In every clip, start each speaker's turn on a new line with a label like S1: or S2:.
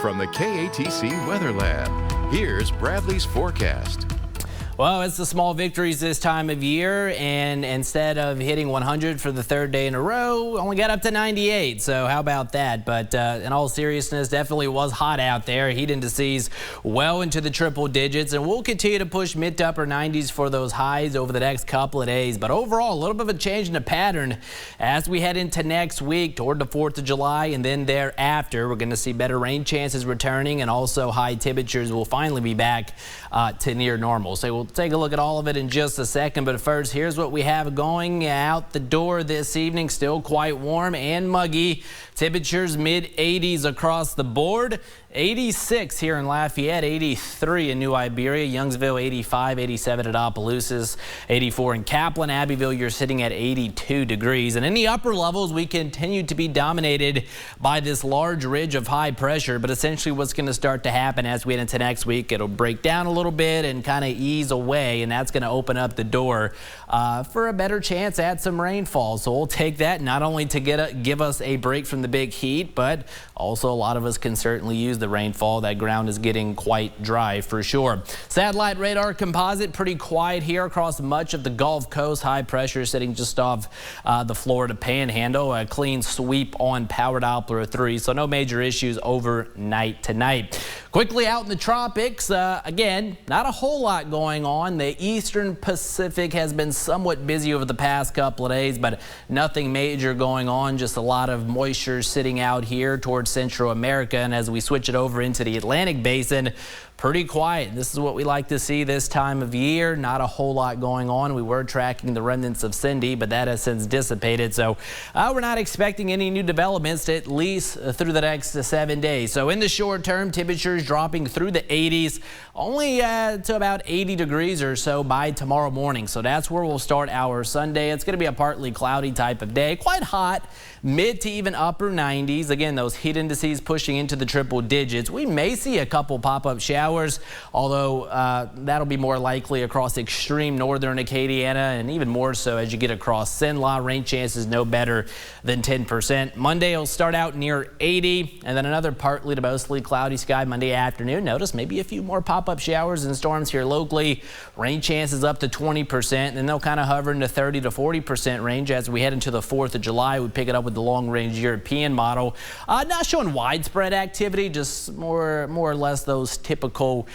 S1: From the KATC Weather Lab, here's Bradley's forecast.
S2: Well, it's the small victories this time of year, and instead of hitting 100 for the third day in a row, only got up to 98. So how about that? But in all seriousness, definitely was hot out there. Heat indices well into the triple digits, and we'll continue to push mid to upper 90s for those highs over the next couple of days. But overall, a little bit of a change in the pattern as we head into next week toward the 4th of July, and then thereafter, we're going to see better rain chances returning, and also high temperatures will finally be back to near normal. So we'll take a look at all of it in just a second, but first, here's what we have going out the door this evening. Still quite warm and muggy. Temperatures mid-80s across the board. 86 here in Lafayette, 83 in New Iberia, Youngsville 85, 87 at Opelousas, 84 in Kaplan, Abbeville you're sitting at 82 degrees. And in the upper levels, we continue to be dominated by this large ridge of high pressure, but essentially what's going to start to happen as we head into next week, it'll break down a little bit and kind of ease away, and that's going to open up the door for a better chance at some rainfall. So we'll take that not only to give us a break from the big heat, but also a lot of us can certainly use the rainfall. That ground is getting quite dry for sure. Satellite radar composite pretty quiet here across much of the Gulf Coast. High pressure sitting just off the Florida Panhandle. A clean sweep on Power Doppler 3, so no major issues overnight tonight. Quickly out in the tropics, again, not a whole lot going on. The eastern Pacific has been somewhat busy over the past couple of days, but nothing major going on. Just a lot of moisture sitting out here towards Central America. And as we switch it over into the Atlantic Basin, pretty quiet. This is what we like to see this time of year. Not a whole lot going on. We were tracking the remnants of Cindy, but that has since dissipated. So we're not expecting any new developments at least through the next 7 days. So in the short term, temperatures dropping through the 80s, only to about 80 degrees or so by tomorrow morning. So that's where we'll start our Sunday. It's going to be a partly cloudy type of day. Quite hot, mid to even upper 90s. Again, those heat indices pushing into the triple digits. We may see a couple pop-up showers, although that'll be more likely across extreme northern Acadiana, and even more so as you get across Cenla. Rain chances no better than 10%. Monday will start out near 80, and then another partly to mostly cloudy sky Monday afternoon. Notice maybe a few more pop-up showers and storms here locally. Rain chances up to 20%, and then they'll kind of hover in the 30 to 40% range as we head into the 4th of July. We pick it up with the long-range European model. Not showing widespread activity, just more or less those typical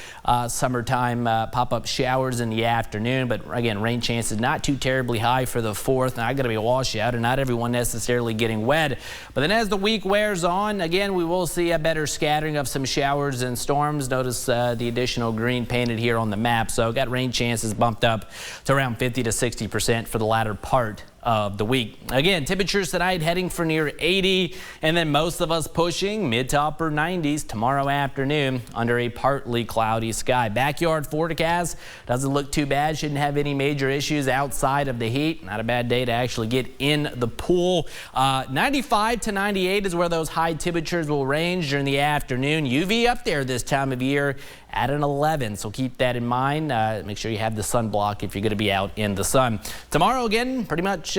S2: summertime pop-up showers in the afternoon. But again, rain chances not too terribly high for the 4th. Not going to be a washout, and not everyone necessarily getting wet. But then as the week wears on, again, we will see a better scattering of some showers and storms. Notice the additional green painted here on the map. So got rain chances bumped up to around 50 to 60% for the latter part of the week. Again, temperatures tonight heading for near 80, and then most of us pushing mid to upper 90s tomorrow afternoon under a partly cloudy sky. Backyard forecast doesn't look too bad. Shouldn't have any major issues outside of the heat. Not a bad day to actually get in the pool. 95 to 98 is where those high temperatures will range during the afternoon. UV up there this time of year at an 11, so keep that in mind. Make sure you have the sunblock if you're going to be out in the sun. Tomorrow, again, pretty much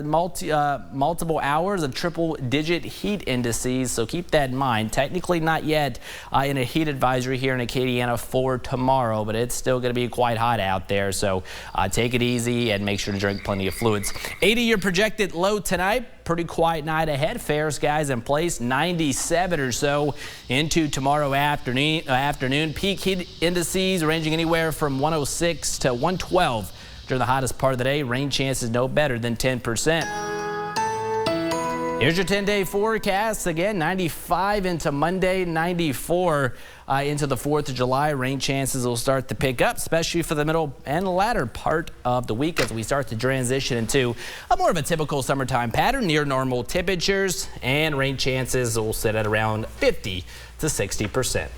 S2: multiple hours of triple-digit heat indices, so keep that in mind. Technically not yet in a heat advisory here in Acadiana for tomorrow, but it's still going to be quite hot out there, so take it easy and make sure to drink plenty of fluids. 80 your projected low tonight. Pretty quiet night ahead. Fair skies in place. 97 or so into tomorrow afternoon. Peak heat indices ranging anywhere from 106 to 112 during the hottest part of the day. Rain chances no better than 10%. Here's your 10-day forecast. Again, 95 into Monday, 94 into the 4th of July. Rain chances will start to pick up, especially for the middle and the latter part of the week as we start to transition into a more of a typical summertime pattern. Near normal temperatures, and rain chances will sit at around 50 to 60%.